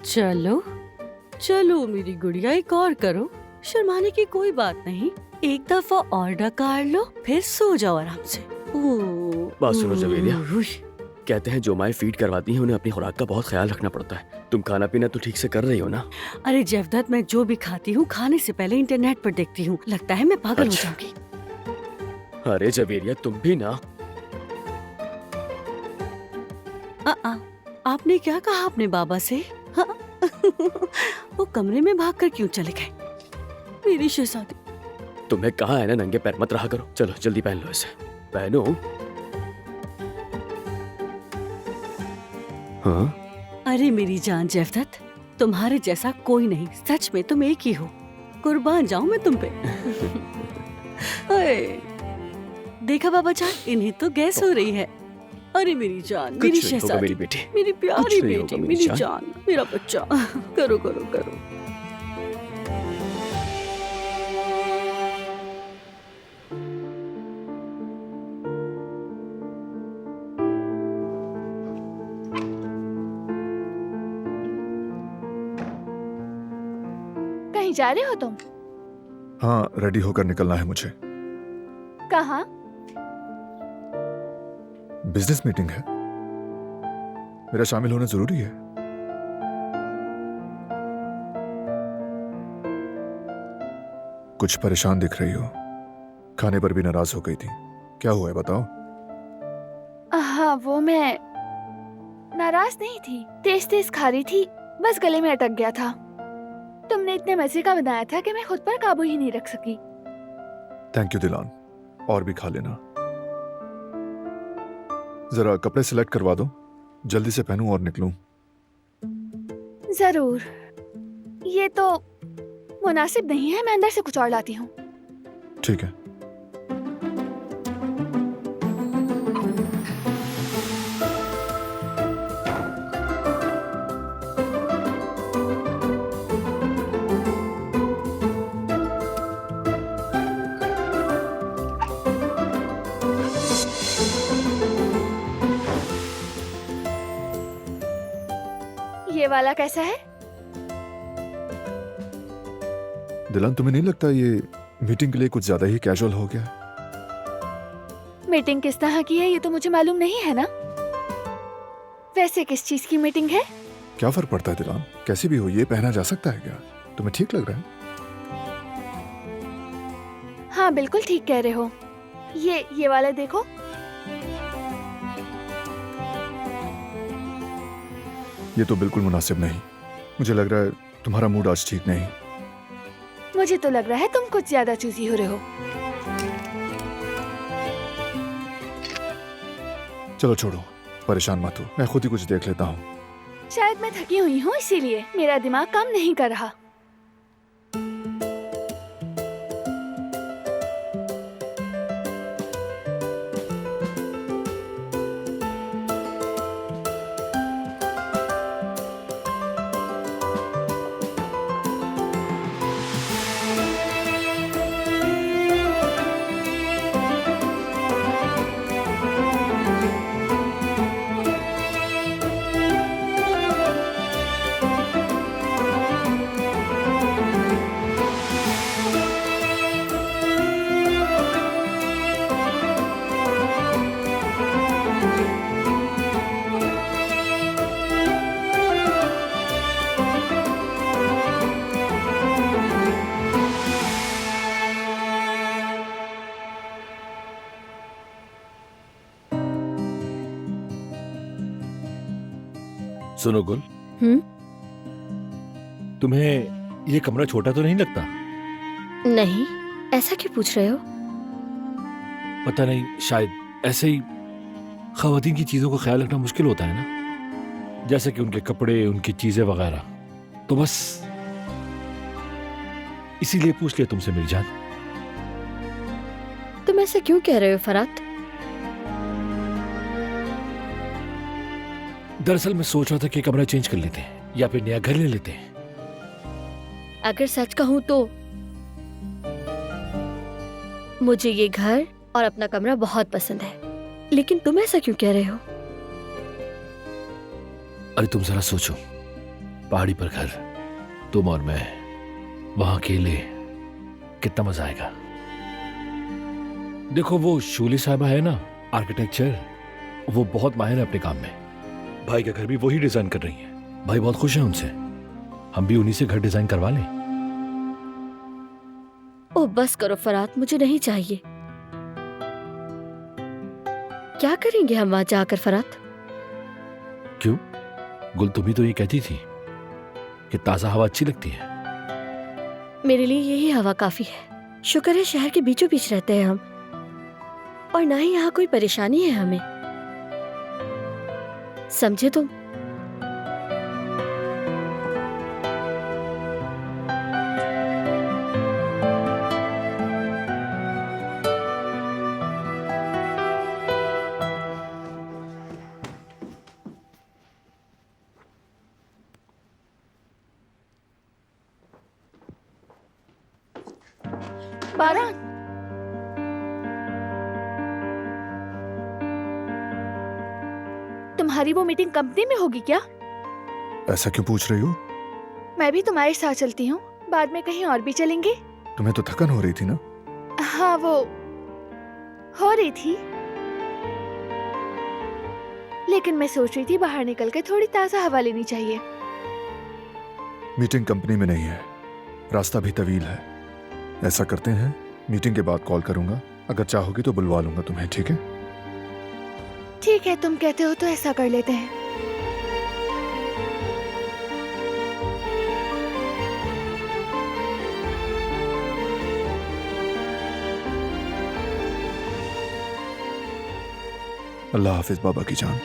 चलो चलो मेरी गुड़िया, एक और करो, शर्माने की कोई बात नहीं। एक दफा और डकार लो, फिर सो जाओ आराम से। बात सुनो जवेरिया, कहते हैं जो माएं फीड करवाती हैं उन्हें अपनी खुराक का बहुत ख्याल रखना पड़ता है। तुम खाना पीना तो ठीक से कर रही हो ना? अरे जेवदत, मैं जो भी खाती हूँ खाने से पहले इंटरनेट पर देखती हूँ। लगता है मैं पागल हो अच्छा। जाऊंगी। अरे जवेरिया, तुम भी ना। आपने क्या कहा अपने बाबा से? हाँ? वो कमरे में भागकर क्यों चले गए? मेरी शहजादी। तुम्हें कहा है ना नंगे पैर मत रहा करो। चलो जल्दी पहन लो इसे। पहनो। हाँ? अरे मेरी जान जेवदत, तुम्हारे जैसा कोई नहीं, सच में तुम एक ही हो। कुर्बान जाऊं मैं तुम पे। ओए, देखा बाबा जान, इन्हें तो गैस हो रही है। अरे मेरी जान, मेरी कुछ नहीं होगा शहजादी, मेरी बेटी। मेरी कुछ प्यारी नहीं बेटी, होगा मेरी मेरी जान। जान, मेरा बच्चा। करो करो करो। कहीं जा रहे हो तुम? हाँ, रेडी होकर निकलना है मुझे। कहाँ? बिजनेस मीटिंग है, मेरा शामिल होना जरूरी है। कुछ परेशान दिख रही हो, खाने पर भी नाराज हो गई थी। क्या हुआ है बताओ? हाँ, वो मैं नाराज नहीं थी, तेज तेज खा रही थी, बस गले में अटक गया था। तुमने इतने मजे का बनाया था कि मैं खुद पर काबू ही नहीं रख सकी। थैंक यू दिलान, और भी खा लेना। जरा कपड़े सिलेक्ट करवा दो, जल्दी से पहनूं और निकलूं। जरूर। ये तो मुनासिब नहीं है, मैं अंदर से कुछ और लाती हूँ। ठीक है। ये वाला कैसा है? दिलान, तुम्हें नहीं लगता ये मीटिंग के लिए कुछ ज्यादा ही कैजुअल हो गया? मीटिंग किस तरह की है ये तो मुझे मालूम नहीं है ना। वैसे किस चीज की मीटिंग है? क्या फर्क पड़ता है दिलान, कैसी भी हो ये पहना जा सकता है क्या? तुम्हें ठीक लग रहा है? हाँ बिल्कुल ठीक कह रहे हो। ये वाला देखो। ये तो बिल्कुल मुनासिब नहीं। मुझे लग रहा है तुम्हारा मूड आज ठीक नहीं। मुझे तो लग रहा है तुम कुछ ज्यादा चूजी हो रहे हो। चलो छोड़ो, परेशान मत हो, मैं खुद ही कुछ देख लेता हूँ। शायद मैं थकी हुई हूँ, इसीलिए मेरा दिमाग काम नहीं कर रहा। सुनो गुल, तुम्हें ये कमरा छोटा तो नहीं लगता? नहीं, ऐसा क्यों पूछ रहे हो? पता नहीं, शायद ऐसे ही खवातीन की चीजों का ख्याल रखना मुश्किल होता है ना, जैसे कि उनके कपड़े, उनकी चीजें वगैरह। तो बस इसीलिए पूछ लिया तुमसे मेरी जान। तुम ऐसा क्यों कह रहे हो फरात? दरअसल मैं सोच रहा था कि कमरा चेंज कर लेते हैं या फिर नया घर ले लेते हैं। अगर सच कहूं तो मुझे ये घर और अपना कमरा बहुत पसंद है, लेकिन तुम ऐसा क्यों कह रहे हो? अरे तुम जरा सोचो, पहाड़ी पर घर, तुम और मैं, वहां अकेले, कितना मजा आएगा। देखो वो शूली साहबा है ना, आर्किटेक्चर, वो बहुत माहिर है अपने काम में। भाई का घर भी वही डिजाइन कर रही है। भाई बहुत खुश है उनसे। हम भी उन्हीं से घर डिजाइन करवा लें। ओ बस करो फरात, मुझे नहीं चाहिए। क्या करेंगे हम वहां जाकर फरात? क्यों? गुल तुम ही तो ये कहती थी कि ताजा हवा अच्छी लगती है। मेरे लिए यही हवा काफी है। शुक्र है शहर के बीचों बीच रहते हैं हम, और ना ही यहाँ कोई परेशानी है हमें, समझे तुम? बारान, तुम्हारी वो मीटिंग कंपनी में होगी क्या? ऐसा क्यों पूछ रही हो? मैं भी तुम्हारे साथ चलती हूँ, बाद में कहीं और भी चलेंगे। तुम्हें तो थकन हो रही थी ना? हाँ वो हो रही थी, लेकिन मैं सोच रही थी बाहर निकल के थोड़ी ताजा हवा लेनी चाहिए। मीटिंग कंपनी में नहीं है, रास्ता भी तवील है। ऐसा करते हैं, मीटिंग के बाद कॉल करूंगा, अगर चाहोगी तो बुलवा लूंगा तुम्हें, ठीक है? ठीक है, तुम कहते हो तो ऐसा कर लेते हैं। अल्लाह हाफिज बाबा की जान।